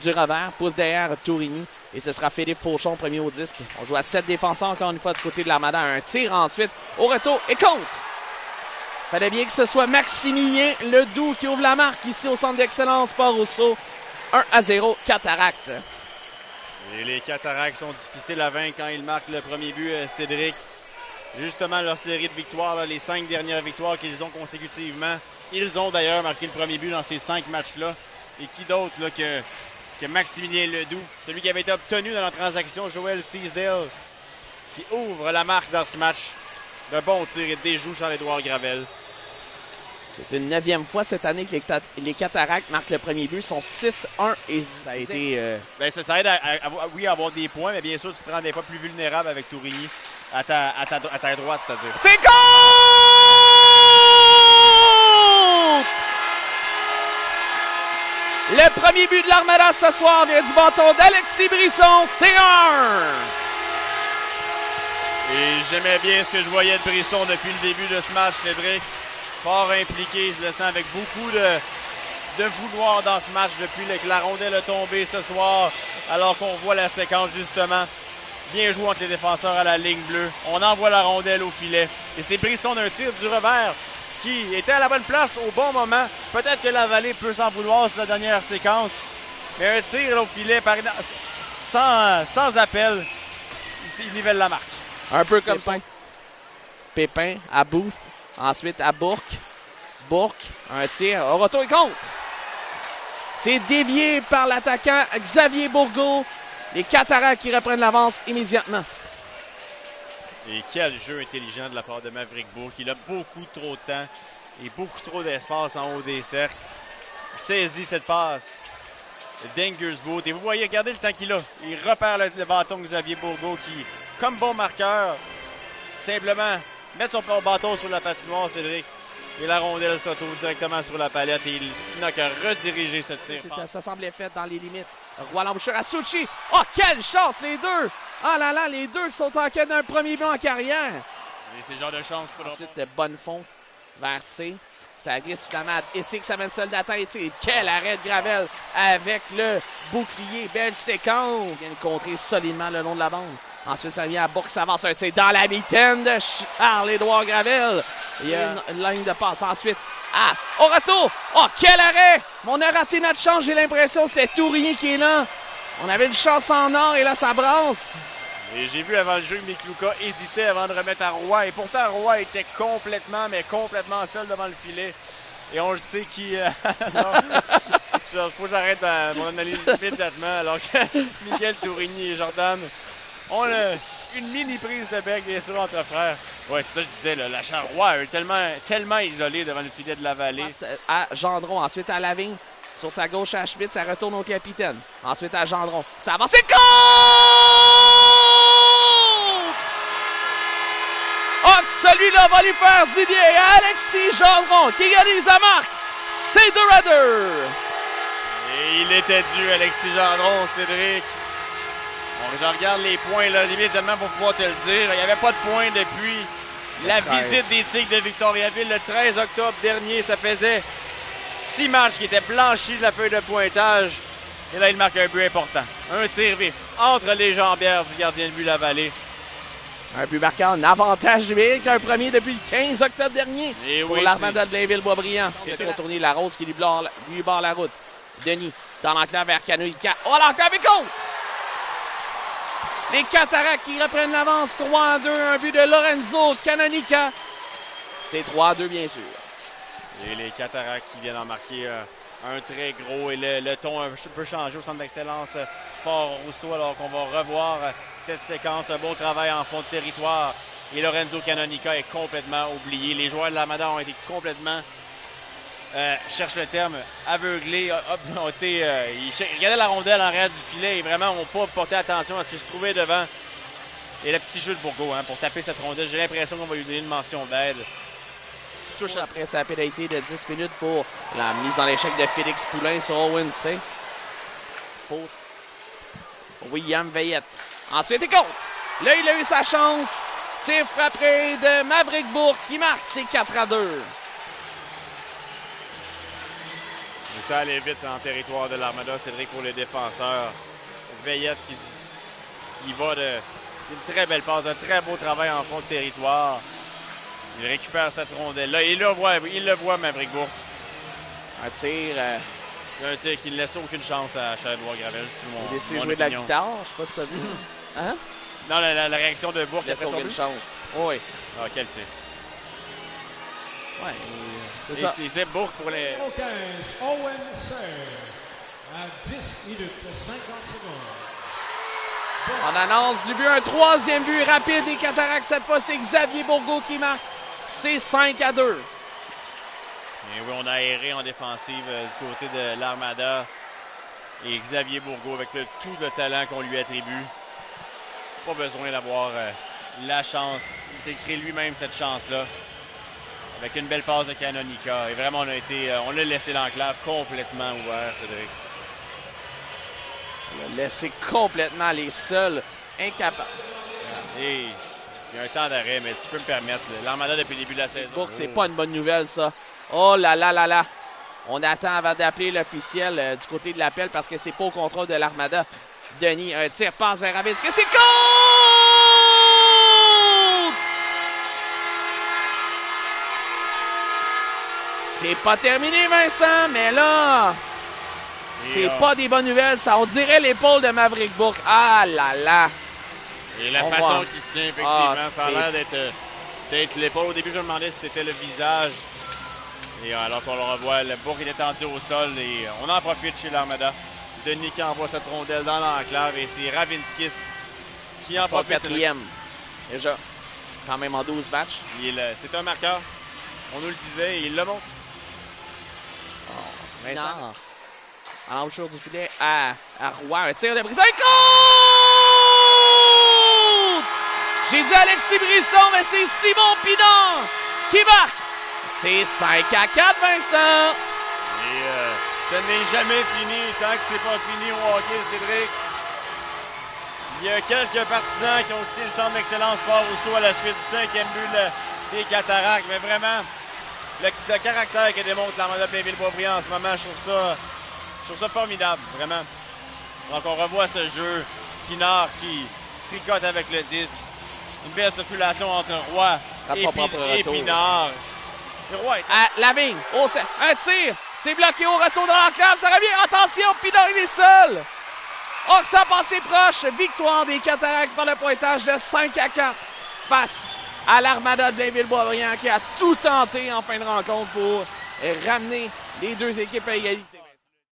du revers, pousse derrière Tourigny. Et ce sera Philippe Fauchon, premier au disque. On joue à 7 défenseurs encore une fois du côté de l'Armada. Un tir ensuite au retour et compte. Fallait bien que ce soit Maximilien Ledoux qui ouvre la marque ici au centre d'excellence Port-Rousseau. 1-0, Cataracte. Et les Cataractes sont difficiles à vaincre quand ils marquent le premier but, Cédric. Justement, leur série de victoires, là, les 5 dernières victoires qu'ils ont consécutivement. Ils ont d'ailleurs marqué le premier but dans ces 5 matchs-là. Et qui d'autre là, que Maximilien Ledoux, celui qui avait été obtenu dans la transaction, Joel Teasdale, qui ouvre la marque dans ce match. De bons tirs et déjoue Charles-Édouard Gravel. C'est une 9e fois cette année que les Cataractes marquent le premier but. Ils sont 6-1 et ça a été... Ben, ça aide à avoir des points, mais bien sûr, tu te rends des fois plus vulnérable avec Tourigny à ta droite, c'est-à-dire. C'est contre! Le premier but de l'Armada ce soir vient du bâton d'Alexis Brisson. C'est 1! Et j'aimais bien ce que je voyais de Brisson depuis le début de ce match, Cédric. Fort impliqué, je le sens avec beaucoup de vouloir dans ce match depuis que la rondelle a tombé ce soir, alors qu'on voit la séquence justement. Bien joué entre les défenseurs à la ligne bleue. On envoie la rondelle au filet. Et c'est Brisson d'un tir du revers qui était à la bonne place au bon moment. Peut-être que la Vallée peut s'en vouloir sur la dernière séquence. Mais un tir là, au filet sans appel, il nivelle la marque. Un peu comme ça. Pépin à Booth. Ensuite à Bourque. Bourque, un tir. Au retour, il compte. C'est dévié par l'attaquant Xavier Bourgault. Les Cataractes qui reprennent l'avance immédiatement. Et quel jeu intelligent de la part de Maverick Bourque. Il a beaucoup trop de temps et beaucoup trop d'espace en haut des cercles. Il saisit cette passe d'Engersboot. Et vous voyez, regardez le temps qu'il a. Il repère le bâton de Xavier Bourgault qui, comme bon marqueur, simplement met son bâton sur la patinoire, Cédric. Et la rondelle se retrouve directement sur la palette et il n'a qu'à rediriger ce tir. Ça semblait fait dans les limites. Roy Lambouchure à Succi. Oh, quelle chance, les deux! Ah là là, les deux qui sont en quête d'un premier but en carrière. Et c'est le genre de chance. Ensuite, de Bonnefond vers C. Ça glisse finalement à Éthique, ça mène seul d'attente. Éthique, quel arrêt de Gravel avec le bouclier. Belle séquence. Il vient de contrer solidement le long de la bande. Ensuite, ça vient à Bourque, ça avance un tir dans la mitaine de Charles-Édouard Gravel. Il y a une ligne de passe ensuite. Ah, au retour! Oh, quel arrêt! On a raté notre chance, j'ai l'impression que c'était Tourigny qui est là. On avait une chance en or et là, ça brasse. Et j'ai vu avant le jeu que Miklouka hésitait avant de remettre à Roy. Et pourtant, Roy était complètement seul devant le filet. Et on le sait qui... Il faut que j'arrête mon analyse immédiatement. Alors que Miguel Tourigny et Jordan ont une mini prise de bec, bien sûr, entre frères. Oui, c'est ça que je disais. Là, la Charrois est tellement isolé devant le filet de la Vallée. À Gendron, ensuite à Lavigne. Sur sa gauche à Schmitt, ça retourne au capitaine. Ensuite à Gendron. Ça avance, c'est goal! Oh, celui-là va lui faire du bien. Alexis Gendron qui égalise la marque. C'est 2-2. Et il était dû, Alexis Gendron, Cédric. Bon, je regarde les points là, immédiatement pour pouvoir te le dire. Il n'y avait pas de points depuis la visite des Tigres de Victoriaville le 13 octobre dernier. Ça faisait 6 matchs qui étaient blanchis de la feuille de pointage. Et là, il marque un but important. Un tir vif entre les jambières du gardien de but La Vallée. Un but marquant, un avantage numérique, un premier depuis le 15 octobre dernier. Et pour oui, l'Armada de Blainville-Boisbriand. C'est retourné la Rose qui lui barre la route. Denis dans l'enclave vers Canoïca. Oh, l'enclave est contre! Les Cataractes qui reprennent l'avance 3-2. Un but de Lorenzo Canonica. C'est 3-2, bien sûr. Et les Cataractes qui viennent en marquer un très gros. Et le ton peut changer au centre d'excellence Port-Rousseau, alors qu'on va revoir cette séquence. Un beau travail en fond de territoire. Et Lorenzo Canonica est complètement oublié. Les joueurs de l'Armada ont été complètement, cherche le terme, aveuglés. Ils regardaient la rondelle en arrière du filet et vraiment n'ont pas porté attention à ce qui se trouvait devant. Et le petit jeu de Bourgault pour taper cette rondelle. J'ai l'impression qu'on va lui donner une mention d'aide. Touche après sa pénalité de 10 minutes pour la mise en échec de Félix Poulain sur Owen C. William Veillette. Ensuite, il compte. Là, il a eu sa chance. Tir frappé de Maverick Bourque qui marque. C'est 4-2. Et ça allait vite en territoire de l'Armada. Cédric pour les défenseurs. Veillette qui va de... Une très belle passe, un très beau travail en fond de territoire. Il récupère cette rondelle-là. Il le voit, Maverick Bourque. Un tir. Un tir qui ne laisse aucune chance à Charles-Édouard-Gravel. Il a décidé de jouer de la guitare. Je sais pas si t'as vu. Hein? Non, la réaction de Bourque. Il laisse aucune chance. Oui. Ah, quel tir. Ouais, c'est ça. C'est Bourque pour les... Numéro 15, Owen Serre, à 10 minutes et 50 secondes. On annonce du but, un troisième but rapide des Cataractes. Cette fois, c'est Xavier Bourgault qui marque. C'est 5-2. Et oui, on a aéré en défensive du côté de l'Armada. Et Xavier Bourgault, avec tout le talent qu'on lui attribue, pas besoin d'avoir la chance. Il s'est créé lui-même cette chance-là. Avec une belle passe de Canonica. Et vraiment, on a laissé l'enclave complètement ouvert, Cédric. On a laissé complètement les seuls incapables. Et il y a un temps d'arrêt, mais si tu peux me permettre, l'Armada depuis le début de la saison. Bourque, c'est pas une bonne nouvelle, ça. Oh là là là là. On attend avant d'appeler l'officiel du côté de l'appel parce que c'est pas au contrôle de l'Armada. Denis, un tir, passe vers Ravinsky. C'est contre! C'est pas terminé, Vincent, mais là, c'est pas des bonnes nouvelles. Ça, on dirait l'épaule de Maverick Bourque. Ah là là. Et la façon qu'il se tient, effectivement, ça a l'air d'être l'épaule. Au début, je me demandais si c'était le visage. Et alors qu'on le revoit, le Bourque est étendu au sol et on en profite chez l'Armada. Denis qui envoie cette rondelle dans l'enclave et c'est Ravinskis qui en profite. Quatrième, déjà, quand même en 12 matchs. C'est un marqueur. On nous le disait et il le montre. Oh, Vincent, en embouchure du filet à Roy. Un tir de Brisson. J'ai dit Alexis Brisson, mais c'est Simon Pinard qui marque. C'est 5-4, Vincent. Et ce n'est jamais fini tant que c'est pas fini au hockey, Cédric. Il y a quelques partisans qui ont quitté le centre d'excellence Port-Rousseau à la suite du 5e but des Cataractes, mais vraiment, le caractère que démontre l'Armada Blainville-Boisbriand en ce moment, je trouve ça formidable, vraiment. Donc on revoit ce jeu. Pinard qui tricote avec le disque. Une belle circulation entre Roy et Pinard. À Lavigne, un tir, c'est bloqué au retour de l'enclave, ça revient, attention, Pinard il est seul. Oh, que ça a passé proche, victoire des Cataractes par le pointage de 5-4 face à l'Armada de Blainville-Boisbriand qui a tout tenté en fin de rencontre pour ramener les deux équipes à égalité.